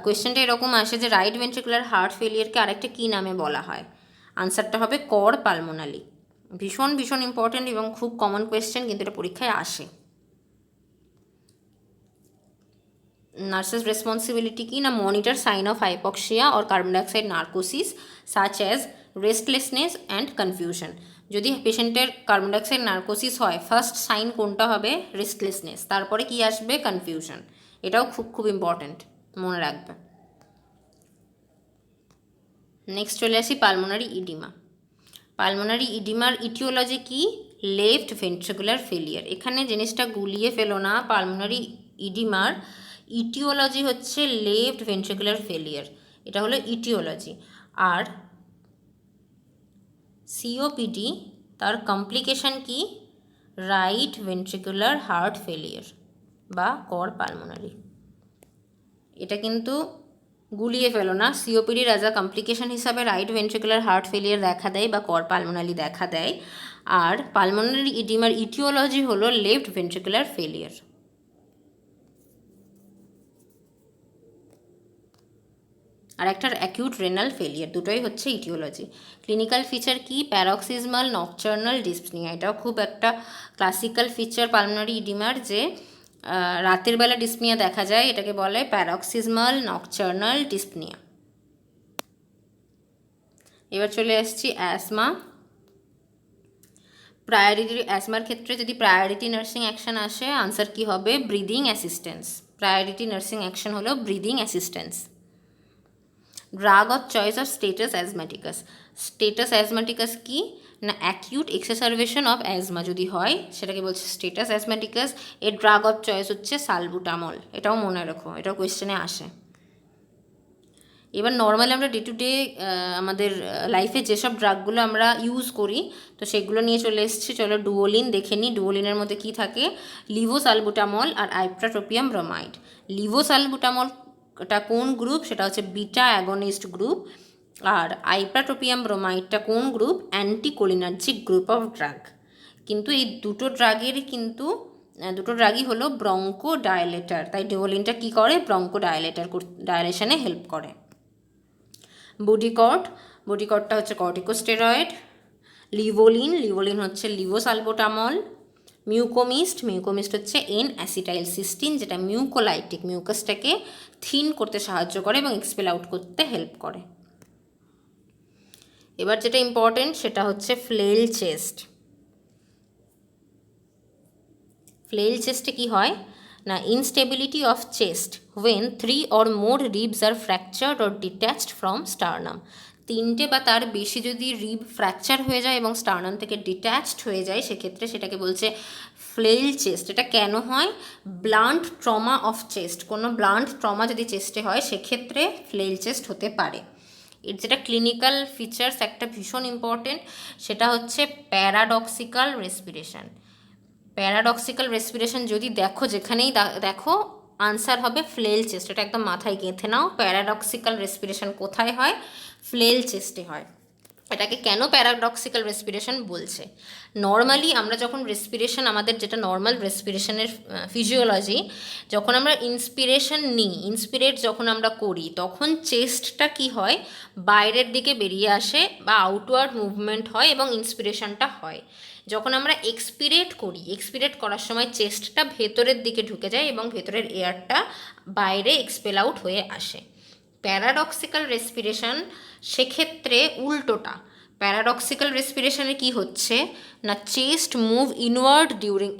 কোয়েশ্চেনটা এরকম আসে যে রাইট ভেন্ট্রিকুলার হার্ট ফেলিয়ারকে আরেকটা কী নামে বলা হয়? আনসারটা হবে কর পালমোনালি। ভীষণ ভীষণ ইম্পর্ট্যান্ট এবং খুব কমন কোয়েশ্চেন, কিন্তু এটা পরীক্ষায় আসে। নার্সেস রেসপন্সিবিলিটি কি না, monitor sign of hypoxia or carbon dioxide narcosis such as restlessness and confusion. যদি পেশেন্টের কার্বন ডাইঅক্সাইড নার্কোসিস হয়, ফার্স্ট সাইন কোনটা হবে? রেস্টলেসনেস, তারপরে কি আসবে? কনফিউশন। এটাও খুব খুব ইম্পর্ট্যান্ট, মনে রাখবে। নেক্সট চলে আসি পালমোনারি ইডিমা। পালমোনারি ইডিমার ইটিওলজি কি? Left ventricular failure. এখানে জিনিসটা গুলিয়ে ফেলো না, পালমোনারি ইডিমার ইটিওলজি হচ্ছে লেফট ভেন্ট্রিকুলার ফেলিয়ার, এটা হলো ইটিওলজি। আর সিওপিডি তার কমপ্লিকেশন কি? রাইট ভেন্ট্রিকুলার হার্ট ফেলিয়ার বা কর পালমোনারি। এটা কিন্তু গুলিয়ে ফেলো না, সিওপিডির অ্যাজ আ কমপ্লিকেশন হিসাবে রাইট ভেন্ট্রিকুলার হার্ট ফেলিয়ার দেখা দেয় বা কর পালমোনালি দেখা দেয়, আর পালমোনারি ইডিমার ইটিওলজি হলো লেফট ভেন্ট্রিকুলার ফেলিয়ার। আর একটা অ্যাকিউট রেনাল ফেলিয়ার, দুটোই হচ্ছে ইটিওলজি। ক্লিনিক্যাল ফিচার কি? Paroxysmal nocturnal dyspnoea. এটাও খুব একটা ক্লাসিক্যাল ফিচার পালমোনারি ইডিমার, যে রাতের বেলা ডিসপনিয়া দেখা যায়, এটাকে বলে প্যারক্সিজমাল নকচার্নাল ডিসপনিয়া। এবার চলে আসছি অ্যাসমা। প্রায়োরিটি অ্যাসমার ক্ষেত্রে যদি প্রায়োরিটি নার্সিং অ্যাকশন আসে, আনসার কি হবে? Breathing assistance. Priority nursing action হলো breathing assistance. Drug of choice of status asthmaticus. Status asthmaticus কি না, অ্যাকিউট এক্সারবেশন অফ অ্যাজমা যদি হয় সেটাকে বলছে স্টেটাস অ্যাজমাটিকাস। এর ড্রাগ অফ চয়েস হচ্ছে সালবুটামল, এটাও মনে রাখো, এটাও কোয়েশ্চেনে আসে। এবার নর্মালি আমরা ডে টু ডে আমাদের লাইফে যেসব ড্রাগগুলো আমরা ইউজ করি তো সেগুলো নিয়ে চলে এসেছি। চলো ডুওলিন দেখে নিই। ডুওলিনের মধ্যে কী থাকে, লিভোসালবুটামল আর আইপ্রাটোপিয়াম ব্রোমাইড। লিভোসালবুটামলটা কোন গ্রুপ, সেটা হচ্ছে বিটা অ্যাগনিস্ট গ্রুপ। আর আইপ্রাটোপিয়াম ব্রোমাইডটা কোন group, anticholinergic group of drug. কিন্তু এই দুটো ড্রাগই হলো ব্রঙ্কো ডায়ালেটার, তাই ডুওলিনটা কী করে, ব্রঙ্কো ডায়ালেশনে হেল্প করে। বডিকর্ডটা হচ্ছে কর্টিকোস্টেরয়েড। লিভোলিন হচ্ছে লিভোসালবুটামল। মিউকোমিস্ট হচ্ছে এন অ্যাসিটাইলসিস্টিন, যেটা মিউকোলাইটিক মিউকাসটাকে থিন করতে সাহায্য করে এবং এক্সপেল আউট করতে হেল্প করে। এবার যেটা ইম্পর্টেন্ট সেটা হচ্ছে ফ্লেল চেস্টে কি হয় না, instability of chest wall 3 or more ribs are fractured or detached from sternum। 3টে বা তার বেশি যদি রিব ফ্র্যাকচার হয়ে যায় এবং স্টার্নাম থেকে ডিট্যাচড হয়ে যায়, সেক্ষেত্রে সেটাকে বলছে ফ্লেল চেস্ট। এটা কেন হয়, ব্লান্ট ট্রমা অফ চেস্ট, কোনো ব্লান্ট ট্রমা যদি চেস্টে হয় সেক্ষেত্রে ফ্লেল চেস্ট হতে পারে। এর যেটা ক্লিনিক্যাল ফিচার্স একটা ভীষণ ইম্পর্টেন্ট, সেটা হচ্ছে প্যারাডক্সিক্যাল রেসপিরেশন যদি দেখো, যেখানেই দেখো আনসার হবে ফ্লেল চেস্ট। এটা একদম মাথায় গেঁথে নাও, প্যারাডক্সিক্যাল রেসপিরেশন কোথায় হয়, ফ্লেল চেস্টে হয়। এটাকে কেন প্যারাডক্সিক্যাল রেসপিরেশন বলছে, নর্মালি আমরা যখন রেসপিরেশন, আমাদের যেটা নর্মাল রেসপিরেশনের ফিজিওলজি, যখন আমরা ইন্সপিরেট যখন আমরা করি তখন চেস্টটা কি হয়, বাইরের দিকে বেরিয়ে আসে বা আউটওয়ার্ড মুভমেন্ট হয় এবং ইন্সপিরেশনটা হয়। যখন আমরা এক্সপিরেট করার সময় চেস্টটা ভেতরের দিকে ঢুকে যায় এবং ভেতরের এয়ারটা বাইরে এক্সপেল আউট হয়ে আসে। প্যারাডক্সিক্যাল রেসপিরেশন সেক্ষেত্রে উল্টোটা। প্যারাডক্সিক্যাল রেসপিরেশনে কি হচ্ছে না, চেস্ট মুভ ইনওয়ার্ড ডিউরিং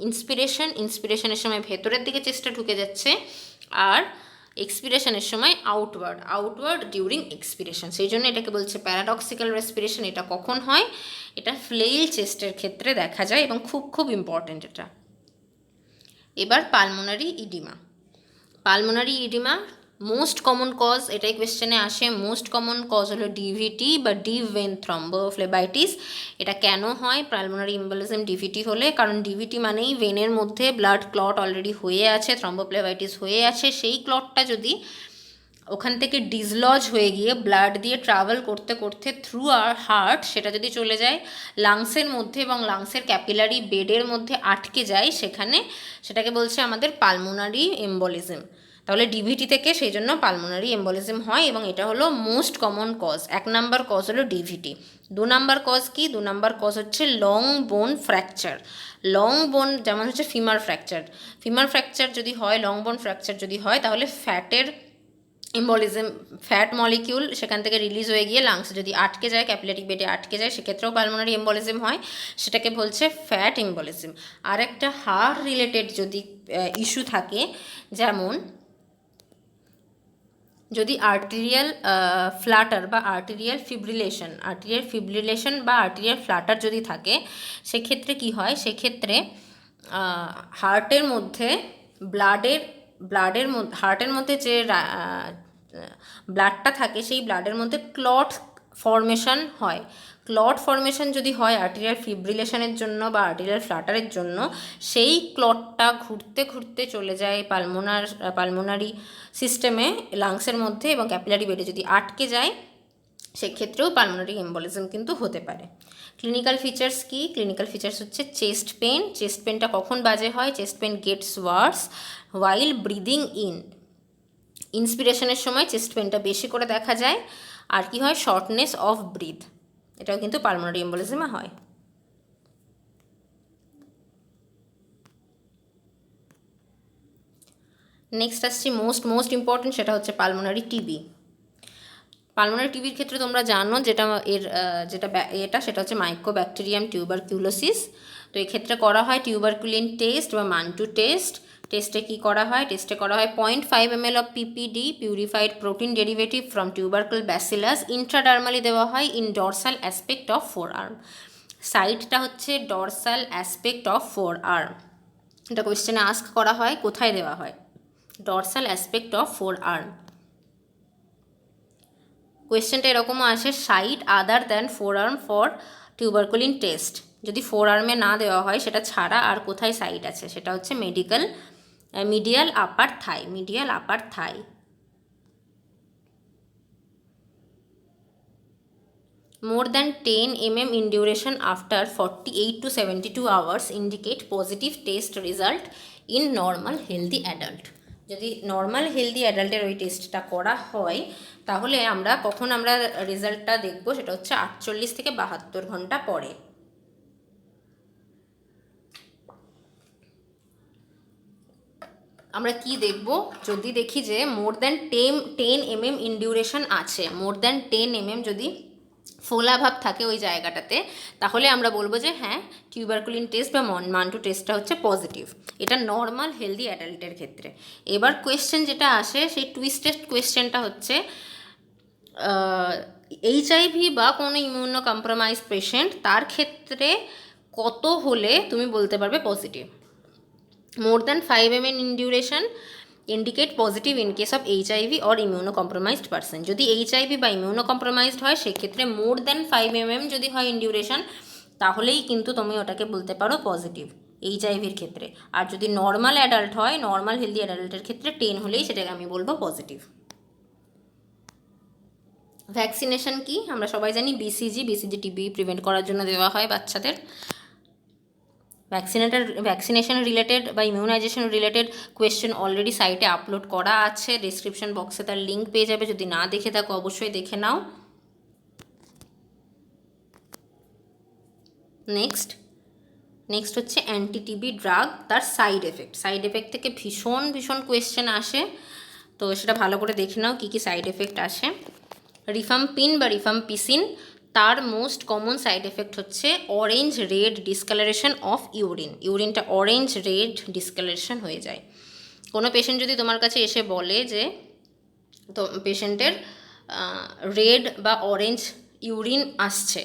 ইন্সপিরেশনের সময় ভেতরের দিকে চেস্টটা ঢুকে যাচ্ছে, আর এক্সপিরেশনের সময় আউটওয়ার্ড ডিউরিং এক্সপিরেশন। সেই জন্য এটাকে বলছে প্যারাডক্সিক্যাল রেসপিরেশন। এটা কখন হয়, এটা ফ্লেইল চেস্টের ক্ষেত্রে দেখা যায় এবং খুব ইম্পর্টেন্ট এটা। এবার pulmonary edema most common cause, এটাই কোয়েশ্চেনে আসে। মোস্ট কমন কজ হলো ডিভিটি বা ডিপ ভেন থ্রম্বোফ্লেবাইটিস। এটা কেন হয় পালমোনারি এম্বোলিজম ডিভিটি হলে, কারণ ডিভিটি মানেই ভেনের মধ্যে ব্লাড ক্লট অলরেডি হয়ে আছে, থ্রম্বোফ্লেবাইটিস হয়ে আছে, সেই ক্লটটা যদি ওখান থেকে ডিসলজ হয়ে গিয়ে ব্লাড দিয়ে ট্রাভেল করতে করতে থ্রু আর হার্ট সেটা যদি চলে যায় লাংসের মধ্যে এবং লাংসের ক্যাপিলারি বেডের মধ্যে আটকে যায়, সেটাকে বলছে আমাদের পালমোনারি এম্বোলিজম। তাহলে ডিভিটি থেকে সেই জন্য পালমোনারি এম্বোলিজম হয় এবং এটা হলো most common cause. 1 number cause হলো ডিভিটি। 2 নাম্বার কজ কি, 2 নাম্বার কজ হচ্ছে long bone fracture. Long bone যেমন হচ্ছে ফিমার ফ্র্যাকচার যদি হয়, লং বোন ফ্র্যাকচার যদি হয়, তাহলে ফ্যাট মলিকিউল সেখান থেকে রিলিজ হয়ে গিয়ে লাংসে যদি আটকে যায়, ক্যাপিলারি বেডে আটকে যায়, সেক্ষেত্রেও পালমোনারি এম্বোলিজম হয়, সেটাকে বলছে ফ্যাট এম্বোলিজম। আর একটা হার্ট রিলেটেড যদি ইস্যু থাকে, যেমন যদি আর্টেরিয়াল ফ্লাটার বা আর্টেরিয়াল ফিব্রিলেশন বা আর্টেরিয়াল ফ্লাটার যদি থাকে, সেক্ষেত্রে কি হয়, সেক্ষেত্রে হার্টের মধ্যে হার্টের মধ্যে যে ব্লাডটা থাকে সেই ব্লাডের মধ্যে ক্লট ফর্মেশন হয়। ক্লট ফর্মেশন যদি হয় আর্টেরিয়াল ফিব্রিলেশনের জন্য বা আর্টেরিয়াল ফ্লাটারের জন্য, সেই ক্লটটা ঘুরতে ঘুরতে চলে যায় পালমোনারি সিস্টেমে, লাংসের মধ্যে এবং ক্যাপিলারি বেডে যদি আটকে যায়, সেক্ষেত্রেও পালমোনারি এম্বোলিজম কিন্তু হতে পারে। ক্লিনিক্যাল ফিচার্স কি, ক্লিনিক্যাল ফিচার্স হচ্ছে চেস্ট পেনটা কখন বাজে হয়, চেস্ট পেন গেটস ওয়ার্স ওয়াইল ব্রিদিং ইন্সপিরেশনের সময় চেস্ট পেনটা বেশি করে দেখা যায়। আর কি হয়, শর্টনেস অফ ব্রিথ, এটাও কিন্তু পালমোনারি এম্বোলিজমে হয়। নেক্সট আসছি মোস্ট ইম্পর্টেন্ট, সেটা হচ্ছে পালমোনারি টিবির ক্ষেত্রে তোমরা জানো সেটা হচ্ছে মাইকোব্যাকটেরিয়াম টিউবারকিউলোসিস। তো এক্ষেত্রে করা হয় টিউবারকুলিন টেস্ট বা মান্টু টেস্টে কি করা হয়, টেস্টে করা হয় 0.5 ml of PPD purified protein derivative from tubercle bacillus intradermally দেওয়া হয় ইন ডরসাল অ্যাসপেক্ট অফ 4 সাইটটা হচ্ছে ডরসাল অ্যাসপেক্ট অফ 4 এটা কোয়েশ্চেনে আস্ক করা হয়, কোথায় দেওয়া হয়, ডরসাল অ্যাসপেক্ট অফ 4 কোয়েশ্চেনটা এরকমও আসে, site other than forearm for tuberculin test. যদি ফোর আর্মে না দেওয়া হয় সেটা ছাড়া আর কোথায় সাইট আছে, সেটা হচ্ছে medial upper Thai, medial upper Thai. More than 10 mm in duration after 48 to 72 hours indicate positive test result in normal healthy adult. যদি নর্মাল হেলদি অ্যাডাল্টের ওই টেস্টটা করা হয় তাহলে আমরা কখন আমরা রেজাল্টটা দেখব, সেটা হচ্ছে 48 থেকে 72 ঘন্টা পরে। আমরা কি দেখব, যদি দেখি যে more than 10 mm in duration আছে, মোর দ্যান 10 mm যদি ফোলাভাব থাকে ওই জায়গাটাতে, তাহলে আমরা বলবো যে হ্যাঁ টিউবারকুলিন টেস্ট বা মান্টু টেস্টটা হচ্ছে পজিটিভ। এটা নর্মাল হেলদি অ্যাডাল্টের ক্ষেত্রে। এবার কোয়েশ্চেন যেটা আসে সেই টুইস্টেড কোয়েশ্চেনটা হচ্ছে এইচআইভি বা কোনো ইমিউনো কম্প্রোমাইজ পেশেন্ট, তার ক্ষেত্রে কত হলে তুমি বলতে পারবে positive. More than 5 mm in duration indicate positive in case of HIV or immunocompromised person. যদি HIV বা ইমিউনোকম্প্রোমাইজড হয় সেক্ষেত্রে মোর দ্যান 5 mm যদি হয় ইন ডিউরেশন, তাহলেই কিন্তু তুমি ওটাকে বলতে পারো পজিটিভ এইচআইভির ক্ষেত্রে। আর যদি নর্মাল অ্যাডাল্ট হয়, নর্মাল হেলদি অ্যাডাল্টের ক্ষেত্রে 10 হলেই সেটাকে আমি বলবো পজিটিভ। ভ্যাকসিনেশন কি আমরা সবাই জানি, বিসিজি টিবি প্রিভেন্ট করার জন্য দেওয়া হয় বাচ্চাদের। ভ্যাকসিনেশন রিলেটেড বা ইমিউনাইজেশন রিলেটেড কোয়েশ্চেন অলরেডি সাইটে আপলোড করা আছে, ডিসক্রিপশন বক্সে তার লিঙ্ক পেয়ে যাবে, যদি না দেখে থাকো অবশ্যই দেখে নাও। নেক্সট হচ্ছে অ্যান্টি টিবি ড্রাগ, তার সাইড এফেক্ট থেকে ভীষণ কোয়েশ্চেন আসে, তো সেটা ভালো করে দেখে নাও কী কী সাইড এফেক্ট আসে। রিফাম্পিন বা রিফাম্পিসিন, তার মোস্ট কমন সাইড এফেক্ট হচ্ছে অরেঞ্জ রেড ডিসকালারেশন অফ ইউরিনটা অরেঞ্জ রেড ডিসকালারেশন হয়ে যায়। কোনো পেশেন্ট যদি তোমার কাছে এসে বলে যে তো পেশেন্টের রেড বা অরেঞ্জ ইউরিন আসছে,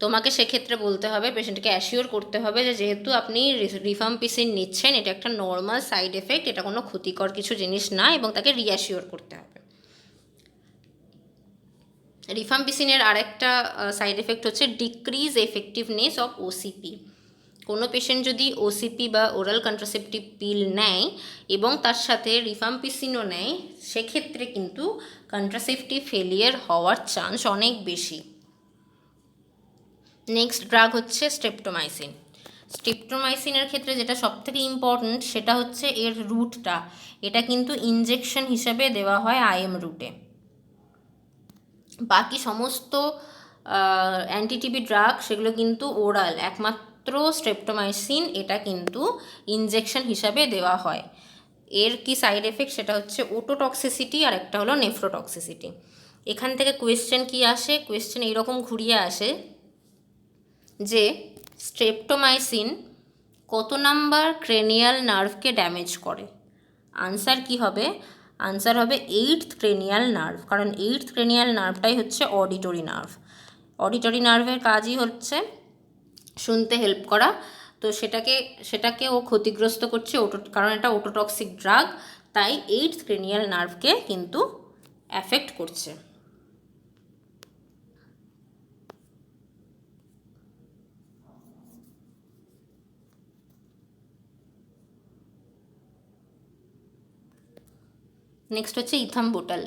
তোমাকে সেক্ষেত্রে বলতে হবে, পেশেন্টকে অ্যাসিওর করতে হবে যে যেহেতু আপনি রিফাম্পিসিন নিচ্ছেন এটা একটা নর্মাল সাইড এফেক্ট, এটা কোনো ক্ষতিকর কিছু জিনিস না, এবং তাকে রিঅ্যাসিওর করতে হবে। রিফাম্পিসিনের আরেকটা সাইড এফেক্ট হচ্ছে ডিক্রিজ এফেক্টিভনেস অফ ওসিপি। কোনো পেশেন্ট যদি ওসিপি বা ওরাল কন্ট্রাসেপটিভ পিল নেয় এবং তার সাথে রিফাম্পিসিনও নেয়, সেক্ষেত্রে কিন্তু কন্ট্রাসেপটিভ ফেলিয়ার হওয়ার চান্স অনেক বেশি। নেক্সট ড্রাগ হচ্ছে স্ট্রেপ্টোমাইসিনের ক্ষেত্রে যেটা সবথেকে ইম্পর্ট্যান্ট সেটা হচ্ছে এর রুটটা, এটা কিন্তু ইনজেকশন হিসাবে দেওয়া হয় আইএম রুটে। বাকি সমস্ত অ্যান্টিটিবি ড্রাগ সেগুলো কিন্তু ওরাল, একমাত্র স্ট্রেপ্টোমাইসিন এটা কিন্তু ইনজেকশন হিসাবে দেওয়া হয়। এর কি সাইড এফেক্ট সেটা হচ্ছে ওটোটক্সিসিটি আর একটা হলো নেফ্রোটক্সিসিটি। এখান থেকে কোয়েশ্চেন কি আসে, কোয়েশ্চেন এইরকম ঘুরিয়ে আসে যে স্ট্রেপ্টোমাইসিন কত নাম্বার ক্রেনিয়াল নার্ভকে ড্যামেজ করে। আনসার কি হবে, আনসার হবে 8th ক্রেনিয়াল নার্ভ, কারণ 8th ক্রেনিয়াল নার্ভটাই হচ্ছে অডিটরি নার্ভ। অডিটরি নার্ভের কাজই হচ্ছে শুনতে হেল্প করা, তো সেটাকে ও ক্ষতিগ্রস্ত করছে কারণ এটা ওটোটক্সিক ড্রাগ, তাই 8th ক্রেনিয়াল নার্ভকে কিন্তু অ্যাফেক্ট করছে। নেক্সট হচ্ছে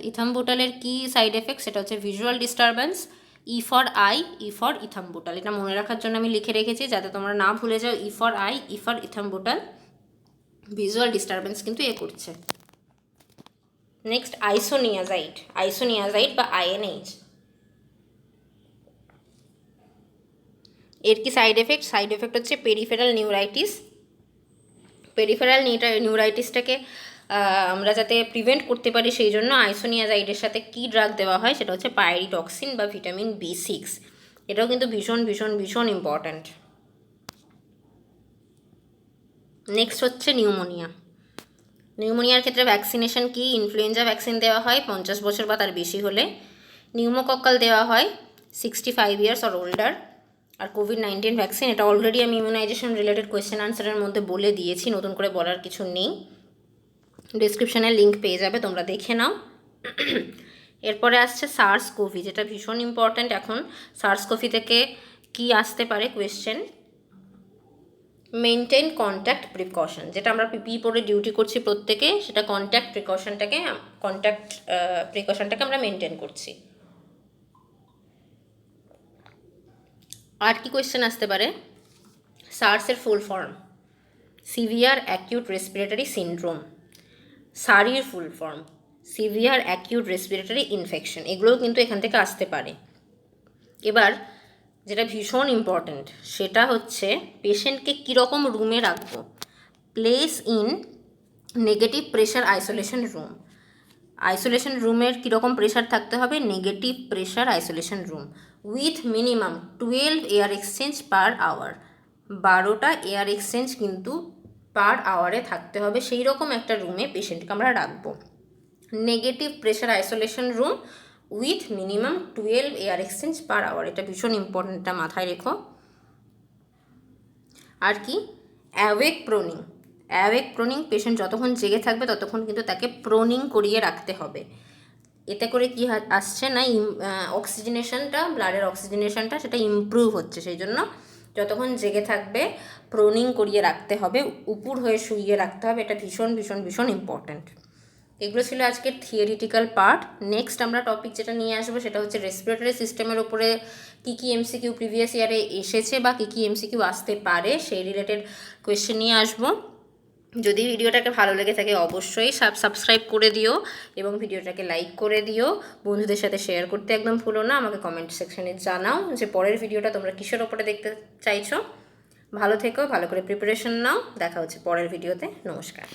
ইথাম্বুটালের কি সাইড এফেক্ট, সেটা হচ্ছে visual disturbance, E for eye, E for ethambutol. এটা মনে রাখার জন্য আমি লিখে রেখেছি যাতে তোমরা না ভুলে যাও, E for eye, E for ethambutol, visual disturbance কিন্তু করছে। নেক্সট আইসোনিয়াজাইড বা আইএনএইচ, এর কি সাইড এফেক্ট হচ্ছে পেরিফেরাল নিউরাইটিসটাকে আমরা যাতে প্রিভেন্ট করতে পারি সেই জন্য আইসোনিয়াজাইডের সাথে কি ড্রাগ দেওয়া হয় সেটা হচ্ছে পাইরিটক্সিন বা ভিটামিন B6। এটাও কিন্তু ভীষণ ইম্পর্ট্যান্ট। নেক্সট হচ্ছে নিউমোনিয়ার ক্ষেত্রে ভ্যাকসিনেশন কি, ইনফ্লুয়েঞ্জা ভ্যাকসিন দেওয়া হয় 50 বছর বা তার বেশি হলে, নিউমোকক্কাল দেওয়া হয় 65 ইয়ার্স অর ওল্ডার, আর কোভিড-19 ভ্যাকসিন এটা অলরেডি আমি ইমিউনাইজেশন রিলেটেড কোয়েশ্চেন আনসারের মধ্যে বলে দিয়েছি, নতুন করে বলার কিছু নেই, ডিসক্রিপশানে লিঙ্ক পেয়ে যাবে, তোমরা দেখে নাও। এরপরে আসছে সার্স কোভি, যেটা ভীষণ ইম্পর্ট্যান্ট এখন। সার্স কোভি থেকে কি আসতে পারে কোয়েশ্চেন? মেনটেন কন্ট্যাক্ট প্রিকশন, যেটা আমরা পিপি পরে ডিউটি করছি প্রত্যেকে, সেটা কন্ট্যাক্ট প্রিকশনটাকে আমরা মেনটেন করছি। আর কি কোয়েশ্চেন আসতে পারে? সার্সের full form, severe acute respiratory syndrome. সারির full form, severe acute respiratory infection. এগুলোও কিন্তু এখান থেকে আসতে পারে। এবার যেটা ভীষণ ইম্পর্ট্যান্ট সেটা হচ্ছে পেশেন্টকে কীরকম রুমে রাখবো। Place in negative pressure isolation room. Isolation রুমের কীরকম প্রেশার থাকতে হবে? Negative pressure isolation room with minimum 12 air exchange per hour. 12টা এয়ার এক্সচেঞ্জ কিন্তু পার আওয়ারে থাকতে হবে, সেই রকম একটা রুমে পেশেন্টকে আমরা রাখবো। Negative pressure isolation room with minimum 12 air exchange per hour, এটা ভীষণ ইম্পর্টেন্ট, এটা মাথায় রেখো। আর কি? Awake proning. Awake proning, patient যতক্ষণ জেগে থাকবে ততক্ষণ কিন্তু তাকে প্রোনিং করিয়ে রাখতে হবে। এতে করে কি আসছে না, অক্সিজেনেশনটা, ব্লাডের অক্সিজেনেশনটা সেটা ইমপ্রুভ হচ্ছে। সেই জন্য যতক্ষণ জেগে থাকবে প্রোনিং করিয়ে রাখতে হবে, উপর হয়ে শুইয়ে রাখতে হবে, এটা ভীষণ ভীষণ ভীষণ ইম্পর্ট্যান্ট। এগুলো ছিল আজকের থিওরিটিক্যাল পার্ট। নেক্সট আমরা টপিক যেটা নিয়ে আসবো সেটা হচ্ছে রেসপিরেটরি সিস্টেমের উপরে কী কী এমসিকিউ প্রিভিয়াস ইয়ারে এসেছে বা কী কী এমসিকিউ আসতে পারে, সেই রিলেটেড কোয়েশ্চেন নিয়ে আসবো। যদি ভিডিওটাকে ভালো লেগে থাকে অবশ্যই সাবস্ক্রাইব করে দিও এবং ভিডিওটাকে লাইক করে দিও। বন্ধুদের সাথে শেয়ার করতে একদম ভুলো না। আমাকে কমেন্ট সেকশনে জানাও যে পরের ভিডিওটা তোমরা কিসের ওপরে দেখতে চাইছো। ভালো থেকো, ভালো করে প্রিপারেশন নাও। দেখা হচ্ছে পরের ভিডিওতে। নমস্কার।